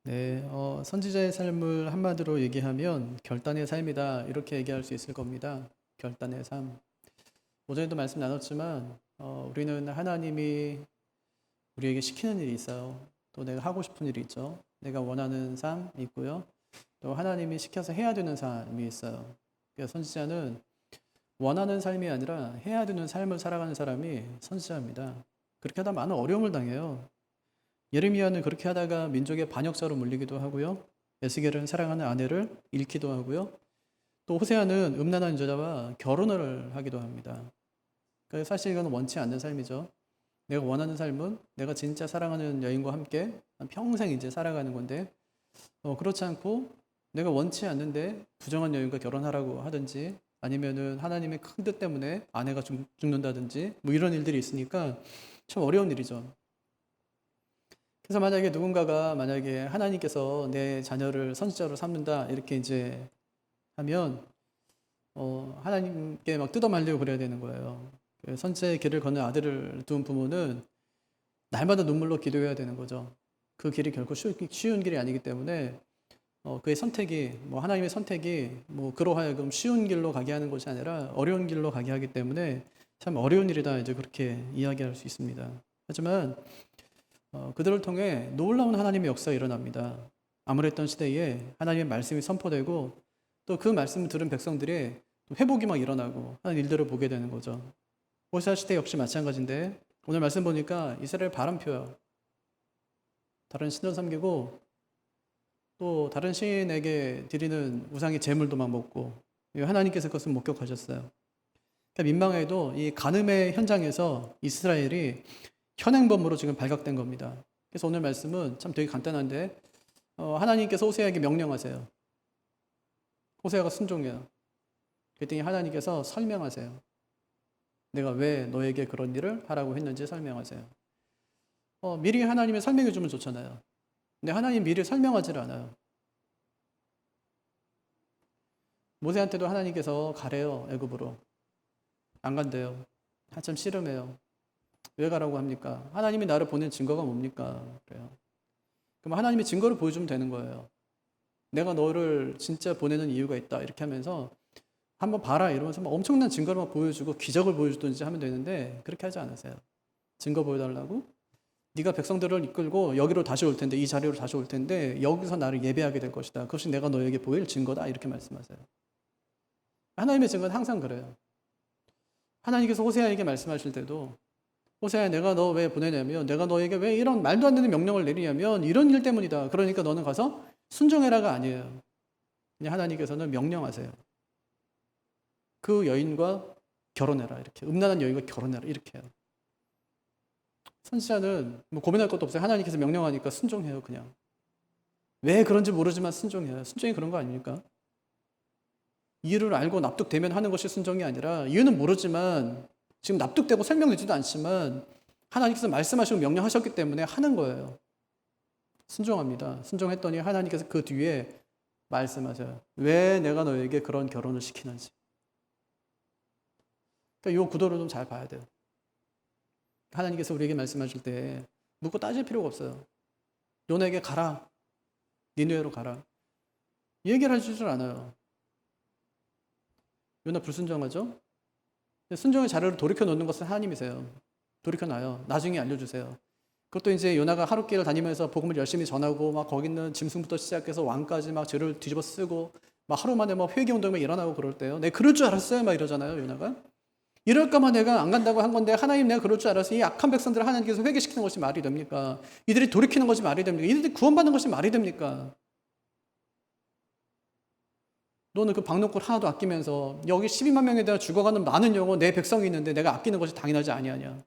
네, 선지자의 삶을 한마디로 얘기하면 결단의 삶이다. 이렇게 얘기할 수 있을 겁니다. 결단의 삶. 오전에도 말씀 나눴지만, 우리는 하나님이 우리에게 시키는 일이 있어요. 또 내가 하고 싶은 일이 있죠. 내가 원하는 삶이 있고요. 또 하나님이 시켜서 해야 되는 삶이 있어요. 그래서 선지자는 원하는 삶이 아니라 해야 되는 삶을 살아가는 사람이 선지자입니다. 그렇게 하다 많은 어려움을 당해요. 예레미야는 그렇게 하다가 민족의 반역자로 물리기도 하고요. 에스겔은 사랑하는 아내를 잃기도 하고요. 또 호세아는 음란한 여자와 결혼을 하기도 합니다. 그러니까 사실 이건 원치 않는 삶이죠. 내가 원하는 삶은 내가 진짜 사랑하는 여인과 함께 평생 이제 살아가는 건데, 그렇지 않고 내가 원치 않는데 부정한 여인과 결혼하라고 하든지, 아니면은 하나님의 큰 뜻 때문에 아내가 죽는다든지 뭐 이런 일들이 있으니까 참 어려운 일이죠. 그래서 만약에 누군가가 만약에 하나님께서 내 자녀를 선지자로 삼는다 이렇게 이제 하면 하나님께 막 뜯어말리고 그래야 되는 거예요. 선지자의 길을 걷는 아들을 둔 부모는 날마다 눈물로 기도해야 되는 거죠. 그 길이 결코 쉬운 길이 아니기 때문에 그의 선택이 뭐 하나님의 선택이 뭐 그로 하여금 쉬운 길로 가게 하는 것이 아니라 어려운 길로 가게 하기 때문에 참 어려운 일이다 이제 그렇게 이야기할 수 있습니다. 하지만 그들을 통해 놀라운 하나님의 역사가 일어납니다. 암울했던 시대에 하나님의 말씀이 선포되고 또 그 말씀을 들은 백성들이 회복이 막 일어나고 하는 일들을 보게 되는 거죠. 호세아 시대 역시 마찬가지인데 오늘 말씀 보니까 이스라엘 바람표야. 다른 신을 섬기고 또 다른 신에게 드리는 우상의 제물도 막 먹고 하나님께서 그것을 목격하셨어요. 그러니까 민망해도 이 간음의 현장에서 이스라엘이 현행범으로 지금 발각된 겁니다. 그래서 오늘 말씀은 참 되게 간단한데 하나님께서 호세아에게 명령하세요. 호세아가 순종해요. 그랬더니 하나님께서 설명하세요. 내가 왜 너에게 그런 일을 하라고 했는지 설명하세요. 미리 하나님이 설명해 주면 좋잖아요. 근데 하나님 미리 설명하지를 않아요. 모세한테도 하나님께서 가래요. 애굽으로. 안 간대요. 한참 씨름해요. 왜 가라고 합니까? 하나님이 나를 보낸 증거가 뭡니까? 그래요. 그럼 하나님이 증거를 보여주면 되는 거예요. 내가 너를 진짜 보내는 이유가 있다. 이렇게 하면서 한번 봐라 이러면서 막 엄청난 증거를 막 보여주고 기적을 보여주든지 하면 되는데 그렇게 하지 않으세요. 증거 보여달라고? 네가 백성들을 이끌고 여기로 다시 올 텐데 이 자리로 다시 올 텐데 여기서 나를 예배하게 될 것이다. 그것이 내가 너에게 보일 증거다. 이렇게 말씀하세요. 하나님의 증거는 항상 그래요. 하나님께서 호세아에게 말씀하실 때도 호세아야 내가 너 왜 보내냐면 내가 너에게 왜 이런 말도 안 되는 명령을 내리냐면 이런 일 때문이다. 그러니까 너는 가서 순종해라가 아니에요. 그냥 하나님께서는 명령하세요. 그 여인과 결혼해라 이렇게 음란한 여인과 결혼해라 이렇게 해요. 선지자는 뭐 고민할 것도 없어요. 하나님께서 명령하니까 순종해요 그냥. 왜 그런지 모르지만 순종해요. 순종이 그런 거 아닙니까? 이유를 알고 납득되면 하는 것이 순종이 아니라 이유는 모르지만 지금 납득되고 설명되지도 않지만 하나님께서 말씀하시고 명령하셨기 때문에 하는 거예요. 순종합니다. 순종했더니 하나님께서 그 뒤에 말씀하셔요. 왜 내가 너에게 그런 결혼을 시키는지. 그러니까 이 구도를 좀 잘 봐야 돼요. 하나님께서 우리에게 말씀하실 때 묻고 따질 필요가 없어요. 요나에게 가라. 니느웨로 가라. 얘기를 해주질 않아요. 요나 불순종하죠? 순종의 자료를 돌이켜 놓는 것은 하나님이세요. 돌이켜 놔요. 나중에 알려주세요. 그것도 이제 요나가 하룻길을 다니면서 복음을 열심히 전하고 막 거기 있는 짐승부터 시작해서 왕까지 막 죄를 뒤집어 쓰고 막 하루 만에 막 회개 운동이 일어나고 그럴 때요. 내가 그럴 줄 알았어요. 막 이러잖아요. 요나가. 이럴까봐 내가 안 간다고 한 건데 하나님 내가 그럴 줄 알았어. 이 악한 백성들을 하나님께서 회개시키는 것이 말이 됩니까? 이들이 돌이키는 것이 말이 됩니까? 이들이 구원받는 것이 말이 됩니까? 너는 그 박노골 하나도 아끼면서 여기 12만 명에 대해 죽어가는 많은 영혼 내 백성이 있는데 내가 아끼는 것이 당연하지 아니하냐.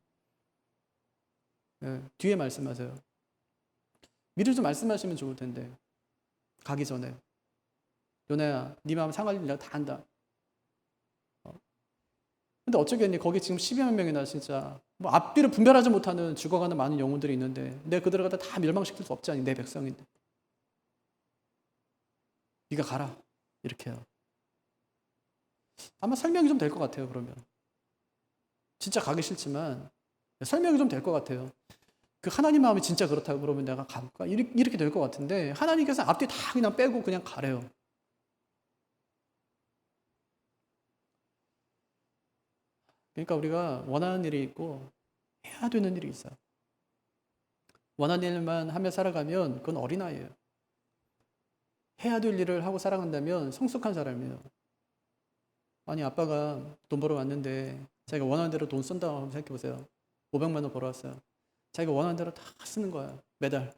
네, 뒤에 말씀하세요. 미리 좀 말씀하시면 좋을 텐데 가기 전에 요나야 네 마음 상할 일 내가 다 한다. 근데 어쩌겠니 거기 지금 12만 명이나 진짜 뭐 앞뒤를 분별하지 못하는 죽어가는 많은 영혼들이 있는데 내가 그들을 갖다 다 멸망시킬 수 없지 않니 내 백성인데 네가 가라 이렇게 해요. 아마 설명이 좀 될 것 같아요. 그러면 진짜 가기 싫지만 설명이 좀 될 것 같아요. 그 하나님 마음이 진짜 그렇다고 그러면 내가 갈까? 이렇게 될 것 같은데 하나님께서 앞뒤 다 그냥 빼고 그냥 가래요. 그러니까 우리가 원하는 일이 있고 해야 되는 일이 있어요. 원하는 일만 하며 살아가면 그건 어린아이예요. 해야 될 일을 하고 살아간다면 성숙한 사람이에요. 아니 아빠가 돈 벌어 왔는데 자기가 원하는 대로 돈 쓴다고 한번 생각해 보세요. 500만 원 벌어왔어요. 자기가 원하는 대로 다 쓰는 거야. 매달.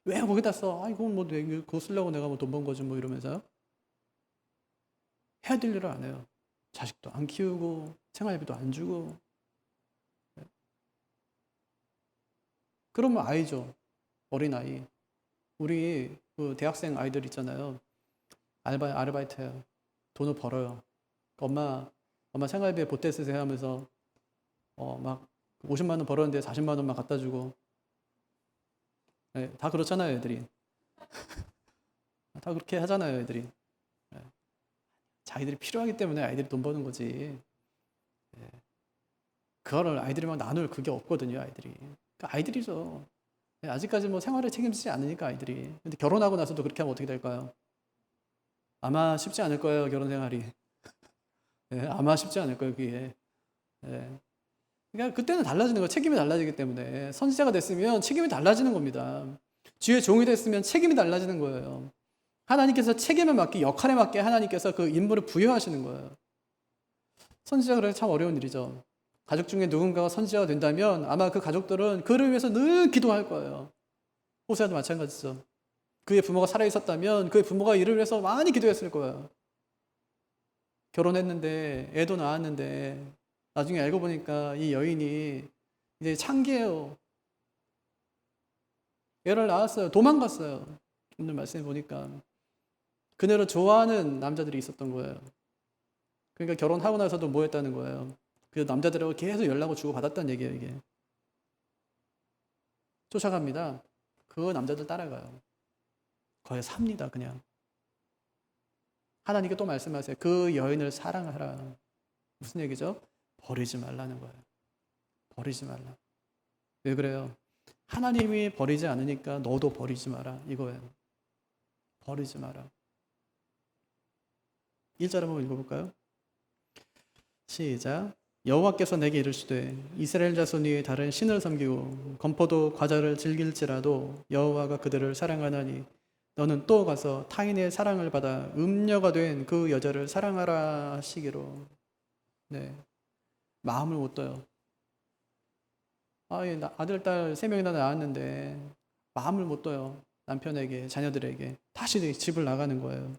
왜 거기다 써? 아 이건 뭐 그거 쓰려고 내가 뭐 돈 번 거지 뭐 이러면서요. 해야 될 일을 안 해요. 자식도 안 키우고 생활비도 안 주고. 그러면 아이죠. 어린아이. 우리 그 대학생 아이들 있잖아요. 아르바이트 해요. 돈을 벌어요. 엄마 생활비에 보태 쓰세요 하면서 막 50만 원 벌었는데 40만 원만 갖다 주고. 네, 다 그렇잖아요, 애들이. 다 그렇게 하잖아요, 애들이. 네. 자기들이 필요하기 때문에 아이들이 돈 버는 거지. 네. 그거를 아이들이랑 나눌 그게 없거든요, 아이들이. 그러니까 아이들이죠. 네, 아직까지 뭐 생활을 책임지지 않으니까 아이들이. 근데 결혼하고 나서도 그렇게 하면 어떻게 될까요? 아마 쉽지 않을 거예요, 결혼 생활이. 네, 아마 쉽지 않을 거예요, 그게. 네. 그러니까 그때는 달라지는 거예요. 책임이 달라지기 때문에. 선지자가 됐으면 책임이 달라지는 겁니다. 주의 종이 됐으면 책임이 달라지는 거예요. 하나님께서 책임에 맞게, 역할에 맞게 하나님께서 그 임무를 부여하시는 거예요. 선지자가 그래서 참 어려운 일이죠. 가족 중에 누군가가 선지자가 된다면 아마 그 가족들은 그를 위해서 늘 기도할 거예요. 호세아도 마찬가지죠. 그의 부모가 살아있었다면 그의 부모가 이를 위해서 많이 기도했을 거예요. 결혼했는데 애도 낳았는데 나중에 알고 보니까 이 여인이 이제 창기예요. 애를 낳았어요. 도망갔어요. 오늘 말씀해 보니까 그녀를 좋아하는 남자들이 있었던 거예요. 그러니까 결혼하고 나서도 뭐 했다는 거예요. 그 남자들하고 계속 연락을 주고 받았다는 얘기예요, 이게. 쫓아갑니다. 그 남자들 따라가요. 거의 삽니다, 그냥. 하나님께 또 말씀하세요. 그 여인을 사랑하라. 무슨 얘기죠? 버리지 말라는 거예요. 버리지 말라. 왜 그래요? 하나님이 버리지 않으니까 너도 버리지 마라. 이거예요. 버리지 마라. 1절 한번 읽어볼까요? 시작. 여호와께서 내게 이르시되 이스라엘 자손 위에 다른 신을 섬기고 건포도 과자를 즐길지라도 여호와가 그들을 사랑하나니 너는 또 가서 타인의 사랑을 받아 음녀가 된 그 여자를 사랑하라 하시기로. 네, 마음을 못 떠요. 아들, 딸 3명이나 낳았는데 마음을 못 떠요. 남편에게, 자녀들에게. 다시 집을 나가는 거예요.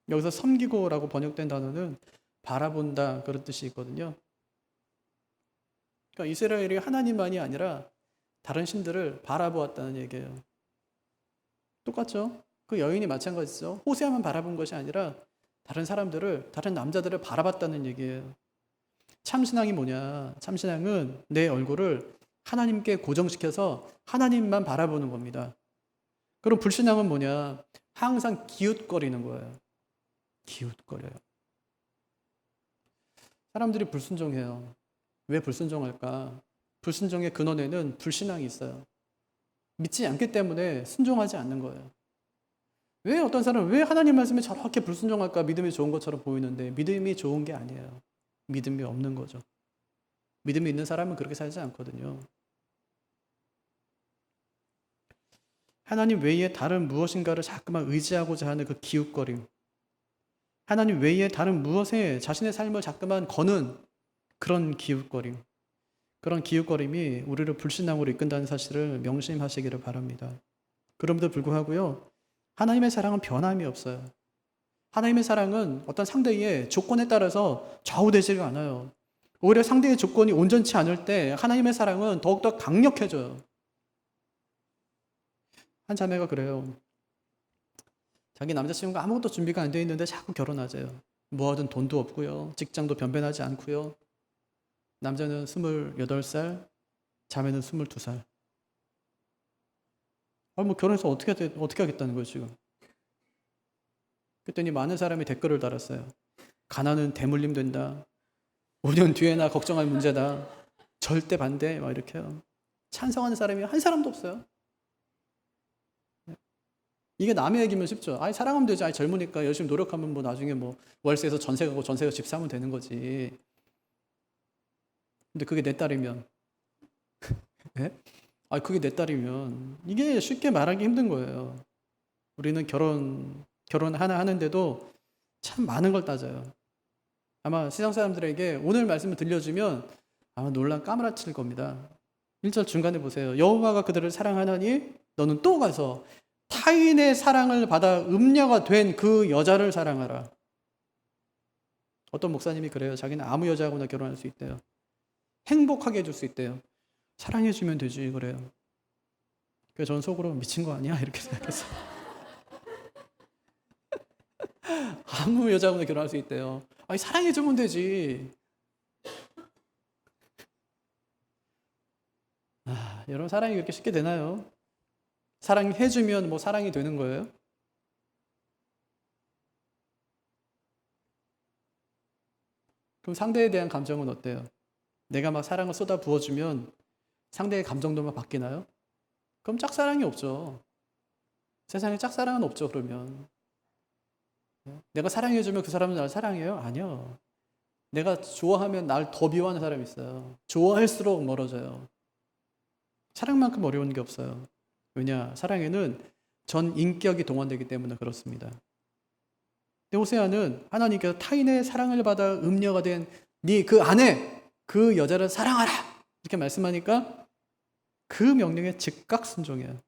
여기서 섬기고라고 번역된 단어는 바라본다 그런 뜻이 있거든요. 그러니까 이스라엘이 하나님만이 아니라 다른 신들을 바라보았다는 얘기예요. 똑같죠? 그 여인이 마찬가지죠. 호세아만 바라본 것이 아니라 다른 사람들을, 다른 남자들을 바라봤다는 얘기예요. 참신앙이 뭐냐? 참신앙은 내 얼굴을 하나님께 고정시켜서 하나님만 바라보는 겁니다. 그럼 불신앙은 뭐냐? 항상 기웃거리는 거예요. 기웃거려요. 사람들이 불순종해요. 왜 불순종할까? 불순종의 근원에는 불신앙이 있어요. 믿지 않기 때문에 순종하지 않는 거예요. 왜 어떤 사람은 왜 하나님 말씀에 저렇게 불순종할까? 믿음이 좋은 것처럼 보이는데 믿음이 좋은 게 아니에요. 믿음이 없는 거죠. 믿음이 있는 사람은 그렇게 살지 않거든요. 하나님 외에 다른 무엇인가를 자꾸만 의지하고자 하는 그 기웃거림. 하나님 외에 다른 무엇에 자신의 삶을 자꾸만 거는 그런 기웃거림. 그런 기웃거림이 우리를 불신앙으로 이끈다는 사실을 명심하시기를 바랍니다. 그럼에도 불구하고요. 하나님의 사랑은 변함이 없어요. 하나님의 사랑은 어떤 상대의 조건에 따라서 좌우되지가 않아요. 오히려 상대의 조건이 온전치 않을 때 하나님의 사랑은 더욱더 강력해져요. 한 자매가 그래요. 자기 남자친구가 아무것도 준비가 안 돼 있는데 자꾸 결혼하재요. 뭐하든 돈도 없고요. 직장도 변변하지 않고요. 남자는 28살, 자매는 22살. 뭐 결혼해서 어떻게 하겠다는 거예요, 지금. 그랬더니 많은 사람이 댓글을 달았어요. 가난은 대물림 된다. 5년 뒤에나 걱정할 문제다. 절대 반대. 막 이렇게요. 찬성하는 사람이 한 사람도 없어요. 이게 남의 얘기면 쉽죠. 아니, 사랑하면 되지. 아니, 젊으니까 열심히 노력하면 뭐 나중에 뭐 월세에서 전세 가고 전세가 집 사면 되는 거지. 근데 그게 내 딸이면, 예? 아, 그게 내 딸이면 이게 쉽게 말하기 힘든 거예요. 우리는 결혼 하나 하는데도 참 많은 걸 따져요. 아마 세상 사람들에게 오늘 말씀을 들려주면 아마 놀라 까무라칠 겁니다. 1절 중간에 보세요. 여호와가 그들을 사랑하나니 너는 또 가서 타인의 사랑을 받아 음녀가 된 그 여자를 사랑하라. 어떤 목사님이 그래요. 자기는 아무 여자하고나 결혼할 수 있대요. 행복하게 해줄 수 있대요. 사랑해주면 되지 그래요. 그래서 저는 속으로 미친 거 아니야? 이렇게 생각했어요. 아무 여자하고나 결혼할 수 있대요. 아니, 사랑해주면 되지. 여러분, 사랑이 그렇게 쉽게 되나요? 사랑해주면 뭐 사랑이 되는 거예요? 그럼 상대에 대한 감정은 어때요? 내가 막 사랑을 쏟아 부어주면 상대의 감정도 막 바뀌나요? 그럼 짝사랑이 없죠. 세상에 짝사랑은 없죠, 그러면. 내가 사랑해주면 그 사람은 날 사랑해요? 아니요. 내가 좋아하면 날 더 미워하는 사람이 있어요. 좋아할수록 멀어져요. 사랑만큼 어려운 게 없어요. 왜냐? 사랑에는 전 인격이 동원되기 때문에 그렇습니다. 근데 호세아는 하나님께서 타인의 사랑을 받아 음녀가 된 네 그 아내, 그 여자를 사랑하라! 이렇게 말씀하니까 그 명령에 즉각 순종해요.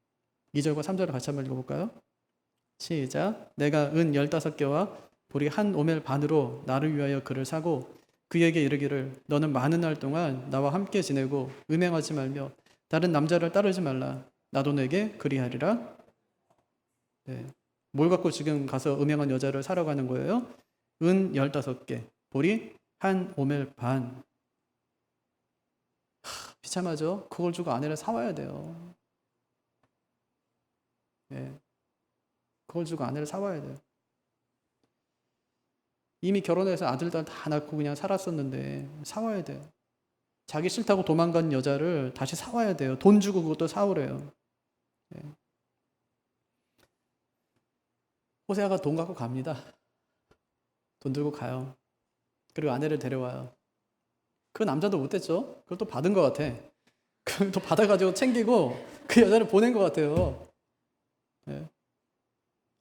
2절과 3절을 같이 한번 읽어볼까요? 시작. 내가 은 15개와 보리 한 오멜 반으로 나를 위하여 그를 사고 그에게 이르기를 너는 많은 날 동안 나와 함께 지내고 음행하지 말며 다른 남자를 따르지 말라. 나도 내게 그리하리라. 네. 뭘 갖고 지금 가서 음행한 여자를 사러 가는 거예요? 은 15개, 보리 한 오멜 반. 비참하죠? 그걸 주고 아내를 사와야 돼요. 네. 그걸 주고 아내를 사와야 돼요. 이미 결혼해서 아들, 딸 다 낳고 그냥 살았었는데 사와야 돼요. 자기 싫다고 도망간 여자를 다시 사와야 돼요. 돈 주고 그것도 사오래요. 네. 호세아가 돈 갖고 갑니다. 돈 들고 가요. 그리고 아내를 데려와요. 그 남자도 못됐죠? 그걸 또 받은 것 같아. 그걸 또 받아가지고 챙기고 그 여자를 보낸 것 같아요. 네.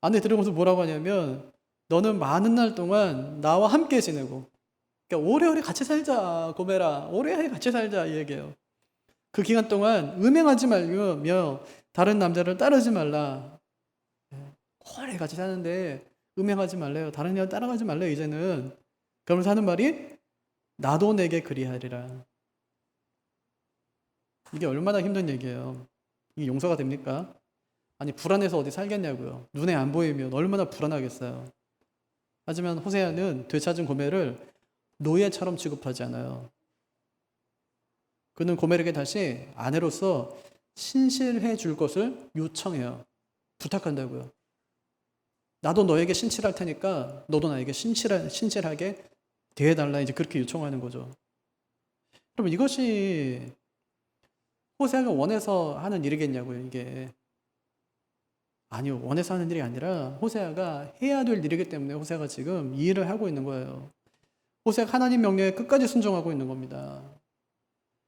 아내 들으면서 뭐라고 하냐면 너는 많은 날 동안 나와 함께 지내고 그러니까 오래오래 같이 살자 고메라 오래오래 같이 살자 이 얘기예요. 그 기간 동안 음행하지 말며 다른 남자를 따르지 말라. 오래 같이 사는데 음행하지 말래요. 다른 여자 따라가지 말래요 이제는. 그러면서 하는 말이 나도 내게 그리하리라. 이게 얼마나 힘든 얘기예요. 이게 용서가 됩니까? 아니 불안해서 어디 살겠냐고요. 눈에 안 보이면 얼마나 불안하겠어요. 하지만 호세아는 되찾은 고멜을 노예처럼 취급하지 않아요. 그는 고멜에게 다시 아내로서 신실해 줄 것을 요청해요. 부탁한다고요. 나도 너에게 신실할 테니까 너도 나에게 신실하게 대해달라 이제 그렇게 요청하는 거죠. 여러분 이것이 호세아가 원해서 하는 일이겠냐고요 이게. 아니요. 원해서 하는 일이 아니라 호세아가 해야 될 일이기 때문에 호세아가 지금 이 일을 하고 있는 거예요. 호세아가 하나님 명령에 끝까지 순종하고 있는 겁니다.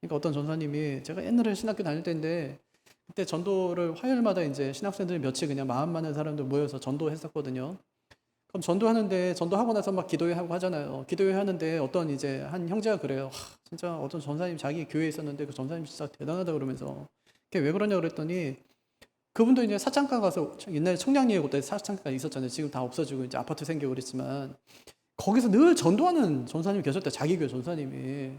그러니까 어떤 전사님이 제가 옛날에 신학교 다닐 때인데 그때 전도를 화요일마다 이제 신학생들이 며칠 그냥 마음 많은 사람들 모여서 전도했었거든요. 그럼 전도하는데 전도하고 나서 막 기도회 하고 하잖아요. 기도회 하는데 어떤 이제 한 형제가 그래요. 진짜 어떤 전사님 자기 교회에 있었는데 그 전사님 진짜 대단하다 그러면서 그게 왜 그러냐 그랬더니 그분도 이제 사창가 가서 옛날에 청량리에 그때 사창가 있었잖아요. 지금 다 없어지고 이제 아파트 생기고 그랬지만 거기서 늘 전도하는 전사님이 계셨대. 자기 교회 전사님이.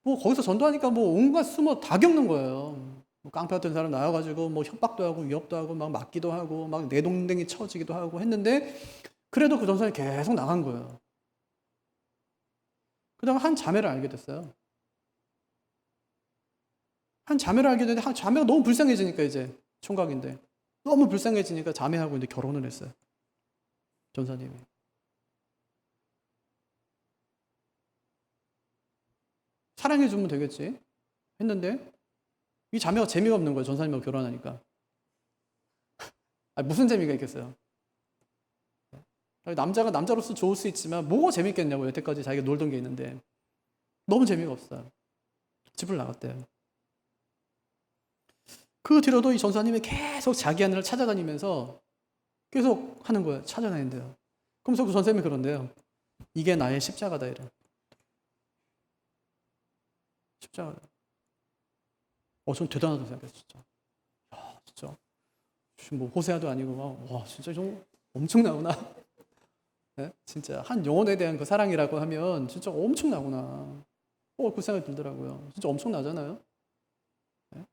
뭐 거기서 전도하니까 뭐 온갖 수모 다 겪는 거예요. 뭐 깡패 같은 사람 나와가지고 뭐 협박도 하고 위협도 하고 막 맞기도 하고 막 내동댕이 쳐지기도 하고 했는데 그래도 그 전사님이 계속 나간 거예요. 그다음에 한 자매를 알게 됐어요. 한 자매를 알게 됐는데 한 자매가 너무 불쌍해지니까 이제 총각인데 너무 불쌍해지니까 자매하고 이제 결혼을 했어요. 전사님이. 사랑해주면 되겠지. 했는데 이 자매가 재미가 없는 거예요. 전사님하고 결혼하니까. 무슨 재미가 있겠어요. 남자가 남자로서 좋을 수 있지만 뭐가 재밌겠냐고. 여태까지 자기가 놀던 게 있는데 너무 재미가 없어요. 집을 나갔대요. 그 뒤로도 이 전사님이 계속 자기 하늘을 찾아다니면서 계속 하는 거예요. 찾아다닌대요. 그러면서 그 전사님이 그런데요. 이게 나의 십자가다 이래. 십자가다. 전 대단하다고 생각했어요. 진짜. 야, 진짜. 뭐 호세아도 아니고 와 진짜 좀 엄청나구나. 네? 진짜 한 영혼에 대한 그 사랑이라고 하면 진짜 엄청나구나. 그 생각이 들더라고요. 진짜 엄청나잖아요. 네?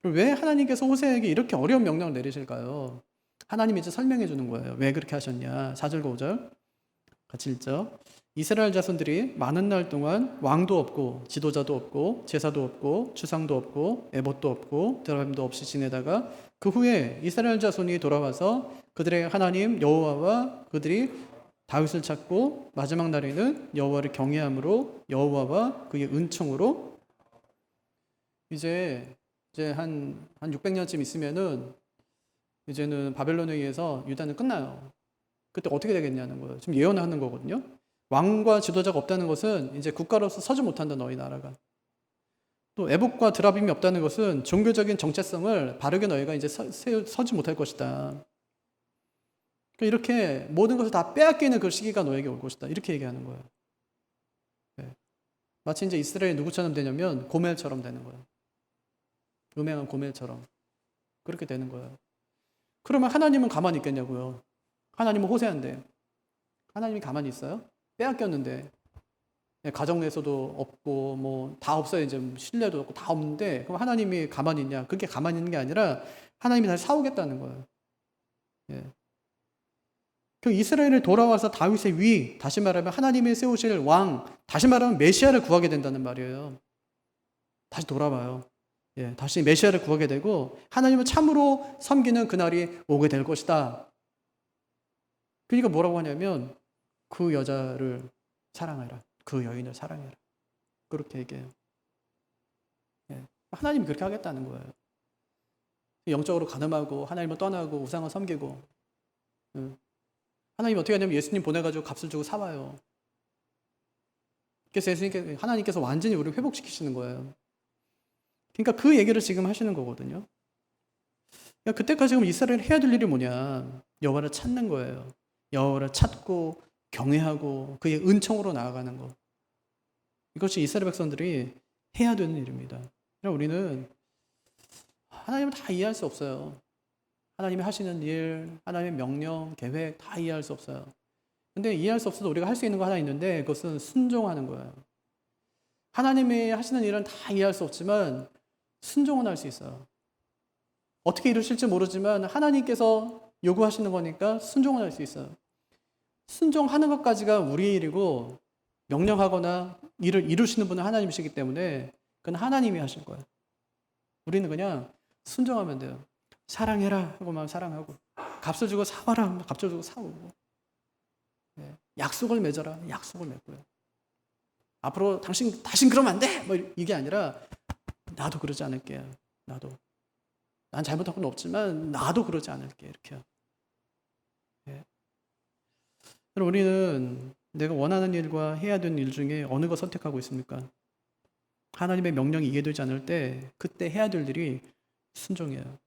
왜 하나님께서 호세아에게 이렇게 어려운 명령을 내리실까요? 하나님이 이제 설명해 주는 거예요. 왜 그렇게 하셨냐. 4절 5절 같이 읽죠. 이스라엘 자손들이 많은 날 동안 왕도 없고 지도자도 없고 제사도 없고 주상도 없고 에봇도 없고 드라빔도 없이 지내다가 그 후에 이스라엘 자손이 돌아와서 그들의 하나님 여호와와 그들이 다윗을 찾고 마지막 날에는 여호와를 경외함으로 여호와와 그의 은총으로 이제 한 600년쯤 있으면은 이제는 바벨론에 의해서 유다는 끝나요. 그때 어떻게 되겠냐는 거예요. 지금 예언하는 거거든요. 왕과 지도자가 없다는 것은 이제 국가로서 서지 못한다, 너희 나라가. 또 에봇과 드라빔이 없다는 것은 종교적인 정체성을 바르게 너희가 이제 서지 못할 것이다. 이렇게 모든 것을 다 빼앗기는 그 시기가 너에게 올 것이다. 이렇게 얘기하는 거예요. 네. 마치 이제 이스라엘이 누구처럼 되냐면 고멜처럼 되는 거예요. 음행한 고멜처럼. 그렇게 되는 거예요. 그러면 하나님은 가만히 있겠냐고요. 하나님은 호세아인데 하나님이 가만히 있어요? 빼앗겼는데 가정 내에서도 없고 뭐 다 없어요. 이제 신뢰도 없고 다 없는데 그럼 하나님이 가만히 있냐? 그게 가만히 있는 게 아니라 하나님이 다시 사오겠다는 거예요. 예. 그 이스라엘을 돌아와서 다윗의 위, 다시 말하면 하나님이 세우실 왕, 다시 말하면 메시아를 구하게 된다는 말이에요. 다시 돌아와요. 예, 다시 메시아를 구하게 되고 하나님을 참으로 섬기는 그날이 오게 될 것이다. 그러니까 뭐라고 하냐면 그 여자를 사랑해라. 그 여인을 사랑해라. 그렇게 얘기해요. 예, 하나님이 그렇게 하겠다는 거예요. 영적으로 가늠하고 하나님을 떠나고 우상을 섬기고 하나님이 어떻게 하냐면 예수님 보내가지고 값을 주고 사와요. 그래서 하나님께서 완전히 우리를 회복시키시는 거예요. 그러니까 그 얘기를 지금 하시는 거거든요. 그러니까 그때까지 그럼 이스라엘이 해야 될 일이 뭐냐. 여호와를 찾는 거예요. 여호와를 찾고 경외하고 그의 은총으로 나아가는 것. 이것이 이스라엘 백성들이 해야 되는 일입니다. 우리는 하나님을 다 이해할 수 없어요. 하나님이 하시는 일, 하나님의 명령, 계획 다 이해할 수 없어요. 근데 이해할 수 없어도 우리가 할 수 있는 거 하나 있는데 그것은 순종하는 거예요. 하나님이 하시는 일은 다 이해할 수 없지만 순종은 할 수 있어요. 어떻게 이루실지 모르지만 하나님께서 요구하시는 거니까 순종은 할 수 있어요. 순종하는 것까지가 우리의 일이고 명령하거나 일을 이루시는 분은 하나님이시기 때문에 그건 하나님이 하실 거예요. 우리는 그냥 순종하면 돼요. 사랑해라 하고만 사랑하고 값을 주고 사와라 하면 값을 주고 사오고 약속을 맺어라 약속을 맺고요. 앞으로 다신 그러면 안 돼! 뭐 이게 아니라 나도 그러지 않을게. 나도. 난 잘못한 건 없지만 나도 그러지 않을게. 이렇게요. 예. 우리는 내가 원하는 일과 해야 되는 일 중에 어느 거 선택하고 있습니까? 하나님의 명령이 이해되지 않을 때 그때 해야 될 일이 순종이에요.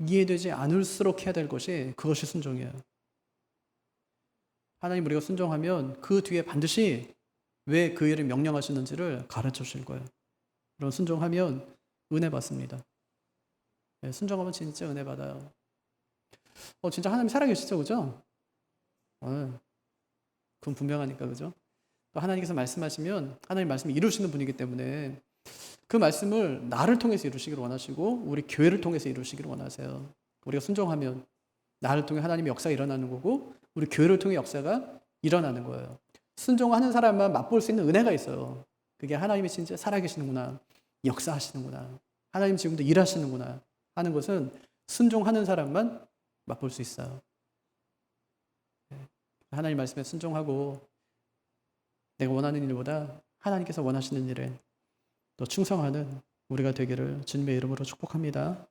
이해되지 않을수록 해야 될 것이 그것이 순종이에요. 하나님 우리가 순종하면 그 뒤에 반드시 왜 그 일을 명령하시는지를 가르쳐 주실 거예요. 그런 순종하면 은혜 받습니다. 네, 순종하면 진짜 은혜 받아요. 진짜 하나님 살아계시죠, 그죠? 그건 분명하니까, 그죠? 또 하나님께서 말씀하시면 하나님 말씀을 이루시는 분이기 때문에 그 말씀을 나를 통해서 이루시기를 원하시고 우리 교회를 통해서 이루시기를 원하세요. 우리가 순종하면 나를 통해 하나님의 역사가 일어나는 거고 우리 교회를 통해 역사가 일어나는 거예요. 순종하는 사람만 맛볼 수 있는 은혜가 있어요. 그게 하나님이 진짜 살아계시는구나, 역사하시는구나, 하나님 지금도 일하시는구나 하는 것은 순종하는 사람만 맛볼 수 있어요. 하나님 말씀에 순종하고 내가 원하는 일보다 하나님께서 원하시는 일에 또 충성하는 우리가 되기를 주님의 이름으로 축복합니다.